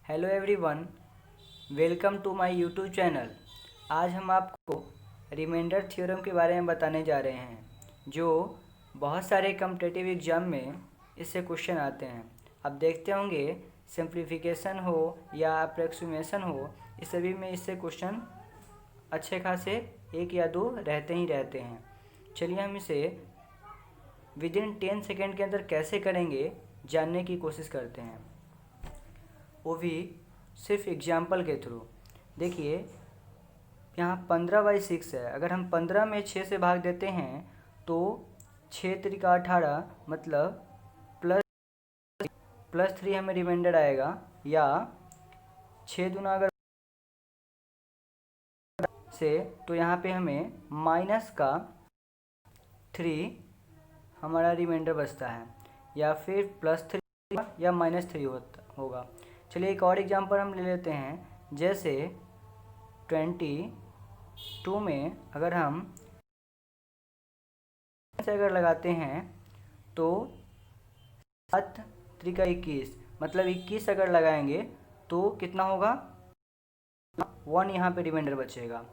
Hello everyone, welcome to my YouTube channel. आज हम आपको रिमाइंडर थ्योरम के बारे में बताने जा रहे हैं जो बहुत सारे कॉम्पिटिटिव एग्जाम में इससे क्वेश्चन आते हैं। अब देखते होंगे सिंप्लीफिकेशन हो या अप्रोक्सीमेशन हो, इस सभी में इससे क्वेश्चन अच्छे खासे एक या दो रहते ही रहते हैं। चलिए हम इसे विदिन 10 सेकेंड के अंदर कैसे करेंगे जानने की कोशिश करते हैं, वो भी सिर्फ एग्जाम्पल के थ्रू। देखिए यहाँ 15/6 है। अगर हम 15 में 6 से भाग देते हैं तो 6 त्रिका 18, मतलब प्लस 3 हमें रिमाइंडर आएगा, या 6 दूना अगर से तो यहाँ पे हमें माइनस का 3 हमारा रिमाइंडर बचता है, या फिर +3 या -3 होगा। चलिए एक और एग्जांपल हम ले लेते हैं। जैसे 22 में अगर हम से अगर लगाते हैं तो 7 त्रिका 21, मतलब 21 अगर लगाएंगे तो कितना होगा, 1 यहाँ पे रिमाइंडर बचेगा।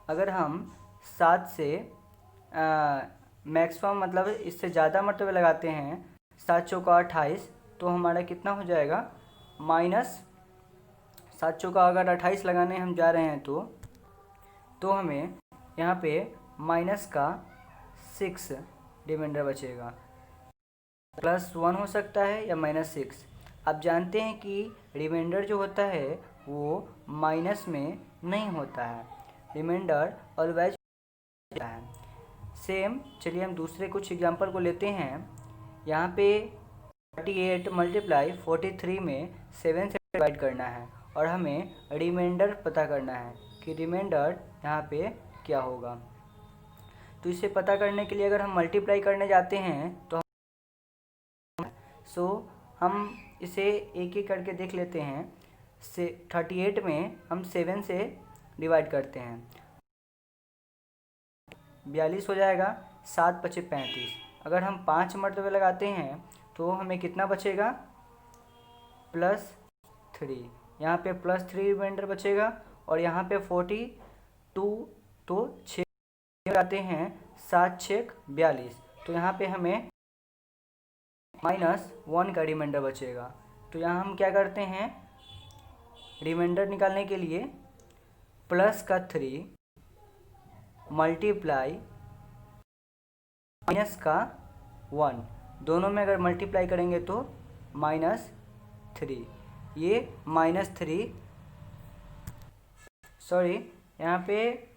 अगर हम 7 से मैक्सिमम मतलब इससे ज़्यादा मरतबे लगाते हैं, 7 चौका 28, तो हमारा कितना हो जाएगा, -7 चौका अगर 28 लगाने हम जा रहे हैं तो हमें यहाँ पे माइनस का 6 रिमाइंडर बचेगा। +1 हो सकता है या -6। आप जानते हैं कि रिमाइंडर जो होता है वो माइनस में नहीं होता है, रिमाइंडर ऑलवेज होता है। सेम चलिए हम दूसरे कुछ एग्जांपल को लेते हैं। यहाँ पे 48 × 43 में 7 से डिवाइड करना है और हमें रिमाइंडर पता करना है कि रिमाइंडर यहाँ पे क्या होगा। तो इसे पता करने के लिए अगर हम मल्टीप्लाई करने जाते हैं तो हम इसे एक एक करके देख लेते हैं। 38 में हम 7 से डिवाइड करते हैं, 42 हो जाएगा। 7 × 5 = 35। अगर हम 5 मरतबे लगाते हैं तो हमें कितना बचेगा, +3। यहाँ पे +3 रिमाइंडर बचेगा। और यहाँ पे 42, तो 6 लगाते हैं, 7 × 6 = 42, तो यहाँ पे हमें -1 का रिमाइंडर बचेगा। तो यहाँ हम क्या करते हैं, रिमाइंडर निकालने के लिए प्लस का 3 मल्टीप्लाई माइनस का 1, दोनों में अगर मल्टीप्लाई करेंगे तो -3, ये -3, सॉरी यहाँ पे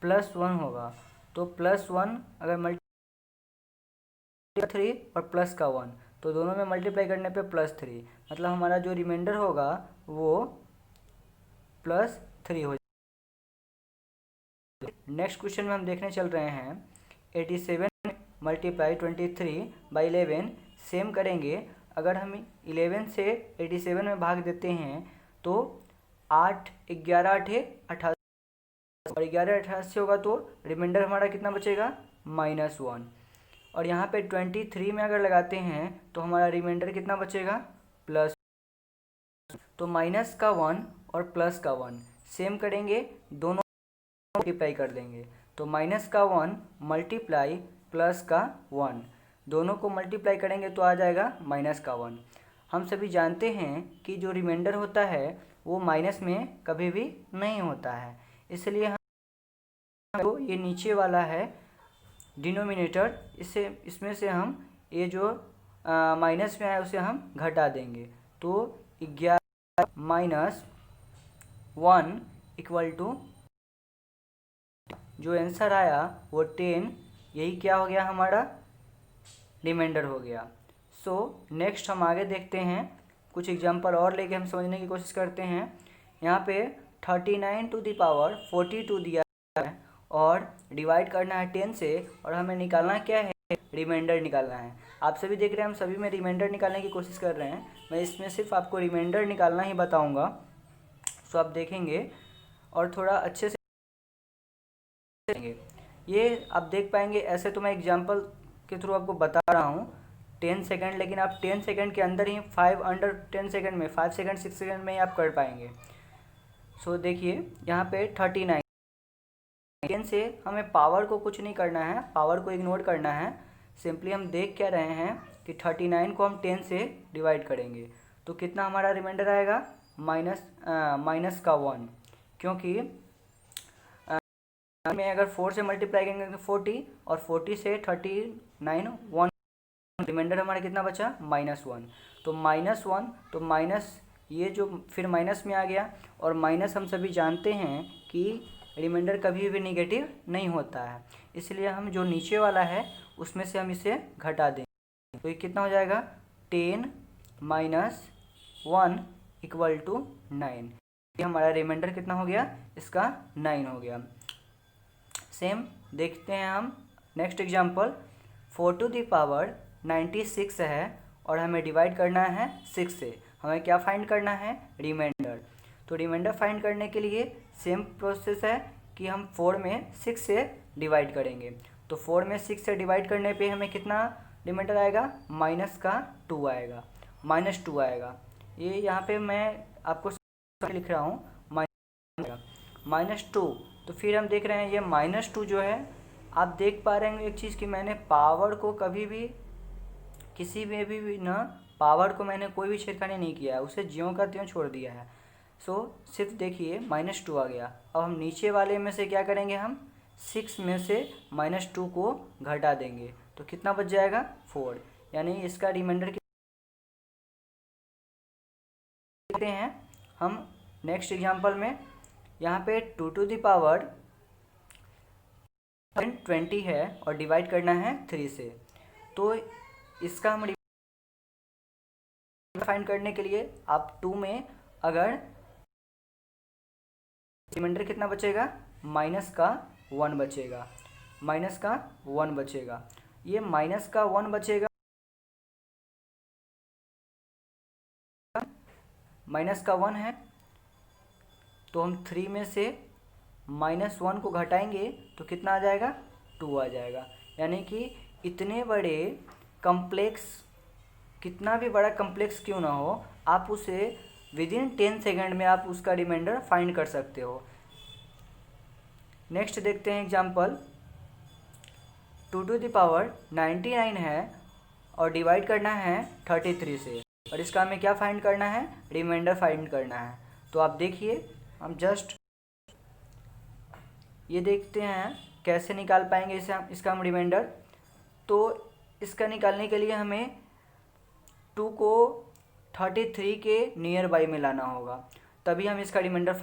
+1 होगा। तो +1 अगर मल्टीप्लाई 3 और प्लस का 1, तो दोनों में मल्टीप्लाई करने पे +3, मतलब हमारा जो रिमाइंडर होगा वो +3 हो जाएगा। नेक्स्ट क्वेश्चन में हम देखने चल रहे हैं 87 × 23/11। सेम करेंगे। अगर हम 11 से 87 में भाग देते हैं तो 8 11 8 88, और 11 88 होगा तो रिमाइंडर हमारा कितना बचेगा, -1। और यहाँ पे 23 में अगर लगाते हैं तो हमारा रिमाइंडर कितना बचेगा, +। तो माइनस का 1 और प्लस का 1 सेम करेंगे, दोनों मल्टीप्लाई कर देंगे। तो माइनस का 1 मल्टीप्लाई प्लस का 1, दोनों को मल्टीप्लाई करेंगे तो आ जाएगा -1। हम सभी जानते हैं कि जो रिमाइंडर होता है वो माइनस में कभी भी नहीं होता है, इसलिए हम तो ये नीचे वाला है डिनोमिनेटर, इसमें से हम ये जो माइनस में आया उसे हम घटा देंगे। तो 11 -1 = जो आंसर आया वो 10, यही क्या हो गया, हमारा रिमाइंडर हो गया। सो नेक्स्ट हम आगे देखते हैं, कुछ एग्जांपल और लेके हम समझने की कोशिश करते हैं। यहाँ पे 39⁴² दिया है और डिवाइड करना है 10 से, और हमें निकालना क्या है, रिमाइंडर निकालना है। आप सभी देख रहे हैं हम सभी में रिमाइंडर निकालने की कोशिश कर रहे हैं। मैं इसमें सिर्फ आपको रिमाइंडर निकालना ही बताऊंगा, सो आप देखेंगे और थोड़ा अच्छे से देखेंगे। ये आप देख पाएंगे, ऐसे तो मैं एग्जांपल के थ्रू आपको बता रहा हूँ, 10 सेकंड, लेकिन आप 10 सेकंड के अंदर ही 5 अंडर 10 सेकंड में 5 सेकंड 6 सेकंड में ही आप कर पाएंगे। सो देखिए यहाँ पे 39 10 से हमें पावर को कुछ नहीं करना है, पावर को इग्नोर करना है। सिंपली हम देख क्या रहे हैं कि 39 को हम 10 से डिवाइड करेंगे तो कितना हमारा रिमाइंडर आएगा, माइनस का 1, क्योंकि में अगर 4 से मल्टीप्लाई करेंगे तो 40 और 40 से 39 1, रिमाइंडर हमारा कितना बचा, -1। तो -1 तो माइनस ये जो फिर माइनस में आ गया, और माइनस हम सभी जानते हैं कि रिमाइंडर कभी भी नेगेटिव नहीं होता है, इसलिए हम जो नीचे वाला है उसमें से हम इसे घटा देंगे। तो ये कितना हो जाएगा, 10 - 1 = 9। ये हमारा रिमाइंडर कितना हो गया, इसका 9 हो गया। सेम देखते हैं हम next example. 4 to the power 96 है और हमें डिवाइड करना है 6 से। हमें क्या फाइंड करना है, रिमाइंडर। तो रिमाइंडर फाइंड करने के लिए सेम प्रोसेस है कि हम 4 में 6 से डिवाइड करेंगे। तो 4 में 6 से डिवाइड करने पे हमें कितना रिमाइंडर आएगा, -2 आएगा, -2 आएगा। ये यहाँ पे मैं आपको लिख रहा हूँ -2। तो फिर हम देख रहे हैं ये -2 जो है, आप देख पा रहे हैं एक चीज़ कि मैंने पावर को कभी भी किसी में भी ना, पावर को मैंने कोई भी छेड़खानी नहीं किया है, उसे ज्यों का त्यों छोड़ दिया है। सो सिर्फ देखिए -2 आ गया। अब हम नीचे वाले में से क्या करेंगे, हम 6 में से -2 को घटा देंगे तो कितना बच जाएगा, 4। यानी इसका रिमाइंडर देखते हैं हम नेक्स्ट एग्जांपल में। यहाँ पे 2 टू द पावर 20 है और डिवाइड करना है 3 से। तो इसका हम फाइंड करने के लिए आप 2 में अगर रिमाइंडर कितना बचेगा, -1 बचेगा, -1 बचेगा। ये -1 बचेगा, -1 है तो हम 3 में से -1 को घटाएंगे तो कितना आ जाएगा, 2 आ जाएगा। यानी कि इतने बड़े कम्प्लेक्स, कितना भी बड़ा कम्प्लेक्स क्यों ना हो, आप उसे विदिन 10 सेकंड में आप उसका रिमाइंडर फाइंड कर सकते हो। नेक्स्ट देखते हैं एग्जांपल। 2 टू द पावर 99 है और डिवाइड करना है 33 से, और इसका हमें क्या फाइंड करना है, रिमाइंडर फाइंड करना है। तो आप देखिए हम जस्ट ये देखते हैं कैसे निकाल पाएंगे इसका हम रिमाइंडर। तो इसका निकालने के लिए हमें 2 को 33 के नियर बाई में लाना होगा, तभी हम इसका रिमाइंडर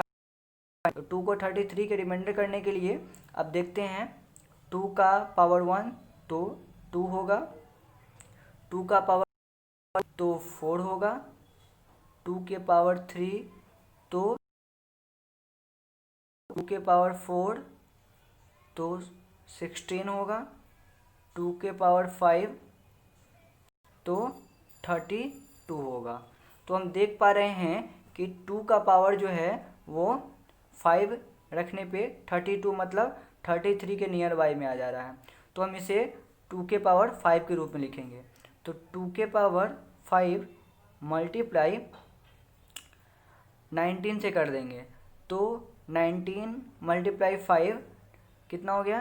2 को 33 के रिमाइंडर करने के लिए अब देखते हैं 2 का पावर 1 तो 2 होगा, 2 का पावर तो 4 होगा, 2 के पावर 3 तो 2 के पावर 4 तो 16 होगा, 2 के पावर 5 तो 32 होगा। तो हम देख पा रहे हैं कि 2 का पावर जो है वो 5 रखने पे 32 मतलब 33 के नियर बाई में आ जा रहा है। तो हम इसे 2 के पावर 5 के रूप में लिखेंगे। तो 2 के पावर 5 मल्टीप्लाई 19 से कर देंगे तो 19 × 5 कितना हो गया,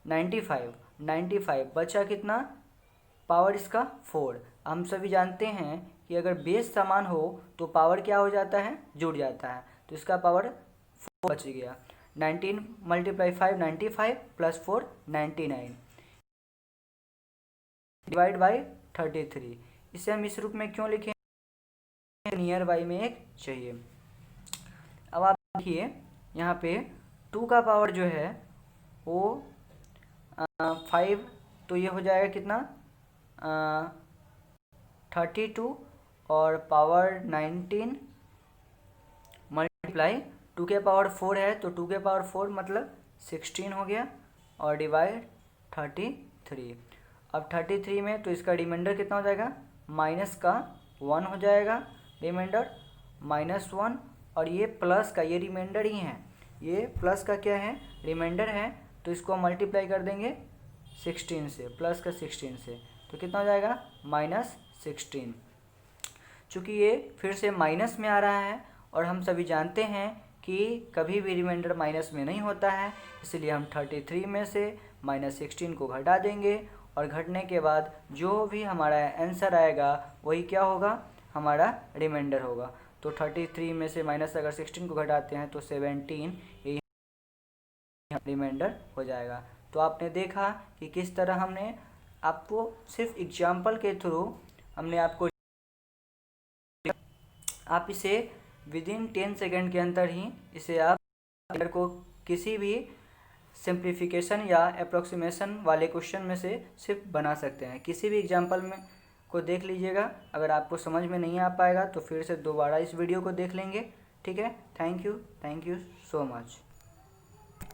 95 बचा कितना, पावर इसका 4। हम सभी जानते हैं कि अगर बेस समान हो तो पावर क्या हो जाता है, जुड़ जाता है। तो इसका पावर 4 बच गया। 19 × 5 95 + 4 99 डिवाइड बाई 33। इसे हम इस रूप में क्यों लिखें, नियर बाई में एक चाहिए। अब आप देखिए यहाँ पे 2 का पावर जो है वो 5, तो ये हो जाएगा कितना, 32 और पावर 19 मल्टीप्लाई 2 के पावर 4 है तो 2 के पावर 4 मतलब 16 हो गया और डिवाइड 33। अब 33 में तो इसका रिमाइंडर कितना हो जाएगा, -1 हो जाएगा रिमाइंडर, -1। और ये प्लस का, ये रिमाइंडर ही है, ये प्लस का क्या है, रिमाइंडर है। तो इसको मल्टीप्लाई कर देंगे 16 से, प्लस का 16 से, तो कितना हो जाएगा -16। चूँकि ये फिर से माइनस में आ रहा है और हम सभी जानते हैं कि कभी भी रिमाइंडर माइनस में नहीं होता है, इसलिए हम 33 में से -16 को घटा देंगे और घटने के बाद जो भी हमारा आंसर आएगा वही क्या होगा, हमारा रिमाइंडर होगा। तो 33 में से माइनस अगर 16 को घटाते हैं तो 17 यही रिमाइंडर हो जाएगा। तो आपने देखा कि किस तरह हमने आपको सिर्फ एग्जाम्पल के थ्रू हमने आपको, आप इसे विदिन 10 सेकेंड के अंदर ही इसे आप को किसी भी सिंप्लीफिकेशन या अप्रोक्सीमेशन वाले क्वेश्चन में से सिर्फ बना सकते हैं। किसी भी एग्जाम्पल में को देख लीजिएगा, अगर आपको समझ में नहीं आ पाएगा तो फिर से दोबारा इस वीडियो को देख लेंगे। ठीक है, थैंक यू सो मच।